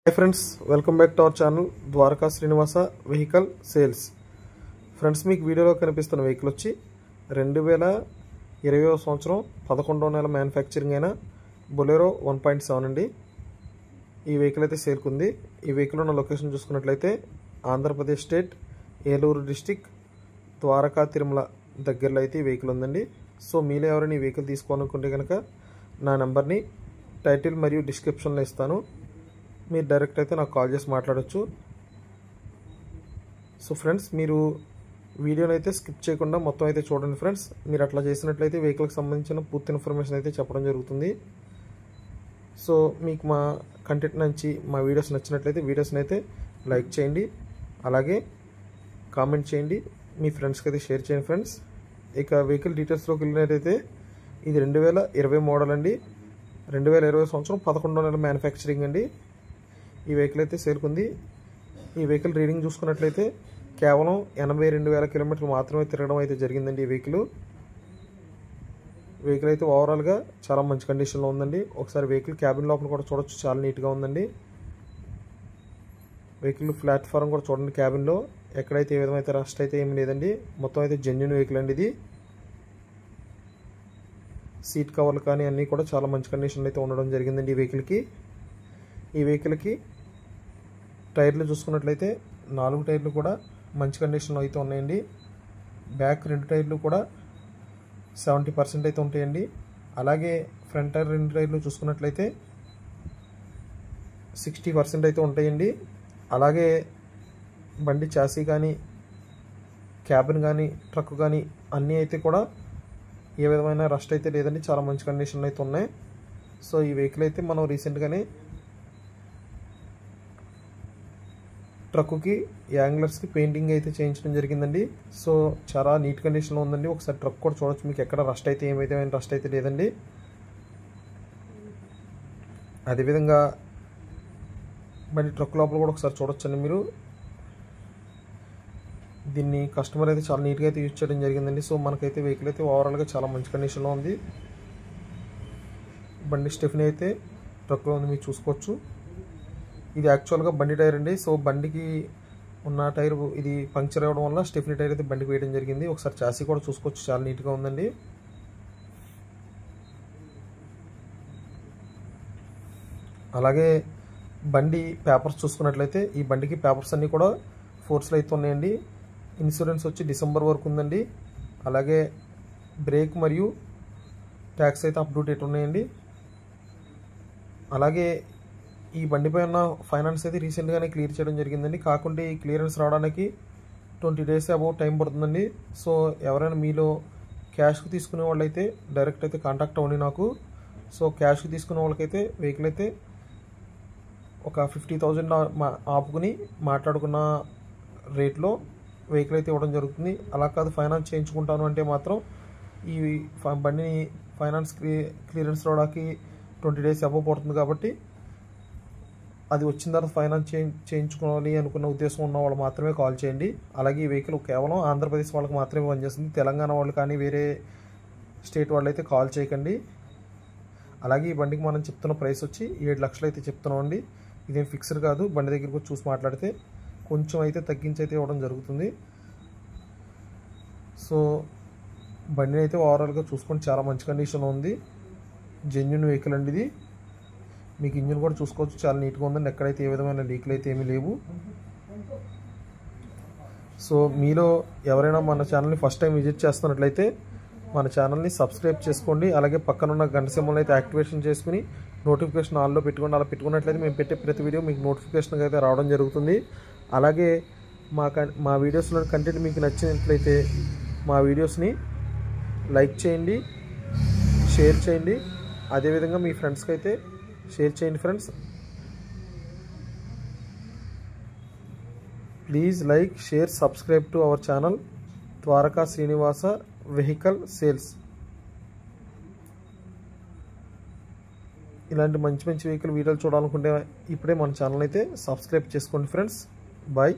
Hi friends, welcome back to our channel Dwarka Srinivasa Vehicle Sales. Friends, మీకు వీడియోలో కనిపిస్తున్న vehicle వచ్చి 2020వ సంవత్సరం 11వ నెల మ్యానుఫ్యాక్చరింగ్ అయిన బొలెరో 1.7 అండి. ఈ వెహికల్ అయితే సేల్కి ఉంది. ఈ వెహికల్ ఉన్న లొకేషన్ చూసుకున్నట్లయితే ఆంధ్రప్రదేశ్ స్టేట్ ఏలూరు డిస్ట్రిక్ట్ ద్వారకా తిరుమల దగ్గరలో అయితే ఈ వెహికల్ ఉందండి. సో మీలో ఎవరైనా ఈ వెహికల్ తీసుకోవాలనుకుంటే కనుక నా నెంబర్ని టైటిల్ మరియు డిస్క్రిప్షన్లో ఇస్తాను. మీరు డైరెక్ట్ అయితే నాకు కాల్ చేసి మాట్లాడొచ్చు. సో ఫ్రెండ్స్, మీరు వీడియోని అయితే స్కిప్ చేయకుండా మొత్తం అయితే చూడండి ఫ్రెండ్స్. మీరు అట్లా చేసినట్లయితే వెహికల్కి సంబంధించిన పూర్తి ఇన్ఫర్మేషన్ అయితే చెప్పడం జరుగుతుంది. సో మీకు మా కంటెంట్ నుంచి మా వీడియోస్ నచ్చినట్లయితే వీడియోస్ని అయితే లైక్ చేయండి, అలాగే కామెంట్ చేయండి, మీ ఫ్రెండ్స్కి అయితే షేర్ చేయండి ఫ్రెండ్స్. ఇక వెహికల్ డీటెయిల్స్లోకి వెళ్ళినట్టయితే ఇది 2020 మోడల్ అండి. 2020 సంవత్సరం 11వ నెల మ్యానుఫ్యాక్చరింగ్ అండి. ఈ వెహికల్ అయితే సేల్కి ఉంది. ఈ వెహికల్ రీడింగ్ చూసుకున్నట్లయితే కేవలం 82,000 కిలోమీటర్లు మాత్రమే తిరగడం అయితే జరిగిందండి. ఈ వెహికల్ అయితే ఓవరాల్గా చాలా మంచి కండిషన్లో ఉందండి. ఒకసారి వెహికల్ క్యాబిన్ లోపల కూడా చూడొచ్చు, చాలా నీట్గా ఉందండి. వెహికల్ ప్లాట్ఫారం కూడా చూడండి, క్యాబిన్లో ఎక్కడైతే ఏ విధమైతే రస్ట్ అయితే ఏమి లేదండి. మొత్తం అయితే జెన్యూన్ వెహికల్ అండి ఇది. సీట్ కవర్లు కానీ అన్నీ కూడా చాలా మంచి కండిషన్లో అయితే ఉండడం జరిగిందండి ఈ వెహికల్కి టైర్లు చూసుకున్నట్లయితే 4 టైర్లు కూడా మంచి కండిషన్లో అయితే ఉన్నాయండి. బ్యాక్ 2 టైర్లు కూడా 70% అయితే ఉంటాయండి. అలాగే ఫ్రంట్ టైర్ 2 టైర్లు చూసుకున్నట్లయితే 60% అయితే ఉంటాయండి. అలాగే బండి చాసీ కానీ క్యాబిన్ కానీ ట్రక్ కానీ అన్నీ అయితే కూడా ఏ విధమైన రస్ట్ అయితే లేదండి, చాలా మంచి కండిషన్లో అయితే ఉన్నాయి. సో ఈ వెహికల్ అయితే మనం రీసెంట్గానే ట్రక్కి యాంగ్లర్స్కి పెయింటింగ్ అయితే చేయించడం జరిగిందండి. సో చాలా నీట్ కండిషన్లో ఉందండి. ఒకసారి ట్రక్ కూడా చూడొచ్చు, మీకు ఎక్కడ రస్ట్ అయితే ఏమైతే రస్ట్ అయితే లేదండి. అదేవిధంగా బండి ట్రక్ లోపల కూడా ఒకసారి చూడొచ్చండి మీరు. దీన్ని కస్టమర్ అయితే చాలా నీట్గా అయితే యూజ్ చేయడం జరిగిందండి. సో మనకైతే వెహికల్ అయితే ఓవరాల్గా చాలా మంచి కండిషన్లో ఉంది. బండి స్టెఫ్నీ అయితే ట్రక్లో ఉంది, మీరు చూసుకోవచ్చు. ఇది యాక్చువల్గా బండి టైర్ అండి. సో బండికి ఉన్న టైర్ ఇది పంక్చర్ అవ్వడం వల్ల స్టెఫ్నీ టైర్ అయితే బండికి వేయడం జరిగింది. ఒకసారి చాసీ కూడా చూసుకోవచ్చు, చాలా నీట్గా ఉందండి. అలాగే బండి పేపర్స్ చూసుకున్నట్లయితే ఈ బండికి పేపర్స్ అన్నీ కూడా ఫోర్స్లో అయితే ఉన్నాయండి. ఇన్సూరెన్స్ వచ్చి డిసెంబర్ వరకు ఉందండి. అలాగే బ్రేక్ మరియు ట్యాక్స్ అయితే అప్ టు డేట్ ఉన్నాయండి. అలాగే ఈ బండిపై ఉన్న ఫైనాన్స్ అయితే రీసెంట్గానే క్లియర్ చేయడం జరిగిందండి. కాకుండా ఈ క్లియరెన్స్ రావడానికి 20 డేస్ అబౌవ్ టైం పడుతుందండి. సో ఎవరైనా మీలో క్యాష్కి తీసుకునే వాళ్ళు అయితే డైరెక్ట్ అయితే కాంటాక్ట్ అవ్వండి నాకు. సో క్యాష్కి తీసుకునే వాళ్ళకైతే వెహికల్ అయితే ఒక 50,000 ఆపుకుని మాట్లాడుకున్న రేట్లో వెహికల్ అయితే ఇవ్వడం జరుగుతుంది. అలా కాదు ఫైనాన్స్ చేయించుకుంటాను అంటే మాత్రం ఈ బండిని ఫైనాన్స్ క్లియరెన్స్ రావడానికి 20 డేస్ అబౌవ్ పడుతుంది. కాబట్టి అది వచ్చిన తర్వాత ఫైనాన్స్ చేయించుకోవాలి అనుకున్న ఉద్దేశం ఉన్న వాళ్ళు మాత్రమే కాల్ చేయండి. అలాగే ఈ వెహికల్ కేవలం ఆంధ్రప్రదేశ్ వాళ్ళకి మాత్రమే పనిచేస్తుంది. తెలంగాణ వాళ్ళు కానీ వేరే స్టేట్ వాళ్ళు అయితే కాల్ చేయకండి. అలాగే ఈ బండికి మనం చెప్తున్న ప్రైస్ వచ్చి 7 లక్షలు అయితే చెప్తున్నామండి. ఇదేం ఫిక్స్డ్ కాదు, బండి దగ్గరికి వచ్చి చూసి మాట్లాడితే కొంచెం అయితే తగ్గించి అయితే ఇవ్వడం జరుగుతుంది. సో బండిని అయితే ఓవరాల్గా చూసుకొని చాలా మంచి కండిషన్లో ఉంది. జెన్యూన్ వెహికల్ అండి ఇది. మీకు ఇంజిన్ కూడా చూసుకోవచ్చు, చాలా నీట్గా ఉందండి. ఎక్కడైతే ఏ విధమైన లీక్లు అయితే ఏమీ లేవు. సో మీలో ఎవరైనా మన ఛానల్ని ఫస్ట్ టైం విజిట్ చేస్తున్నట్లయితే మన ఛానల్ని సబ్స్క్రైబ్ చేసుకోండి. అలాగే పక్కనున్న గంట సింబల్ని అయితే యాక్టివేషన్ చేసుకుని నోటిఫికేషన్ ఆన్లో పెట్టుకోండి. అలా పెట్టుకున్నట్లయితే మేము పెట్టే ప్రతి వీడియో మీకు నోటిఫికేషన్గా అయితే రావడం జరుగుతుంది. అలాగే మా వీడియోస్లో కంటెంట్ మీకు నచ్చినట్లయితే మా వీడియోస్ని లైక్ చేయండి, షేర్ చేయండి. అదేవిధంగా మీ ఫ్రెండ్స్కి అయితే షేర్ చేయండి friends. Please like, share, subscribe to our channel Dwaraka Srinivasa vehicle sales. ఇలాంటి మంచి వెహికల్ వీడియోలు చూడాలనుకుంటే ఇప్పుడే మన ఛానల్ అయితే సబ్స్క్రైబ్ చేసుకోండి ఫ్రెండ్స్. బాయ్.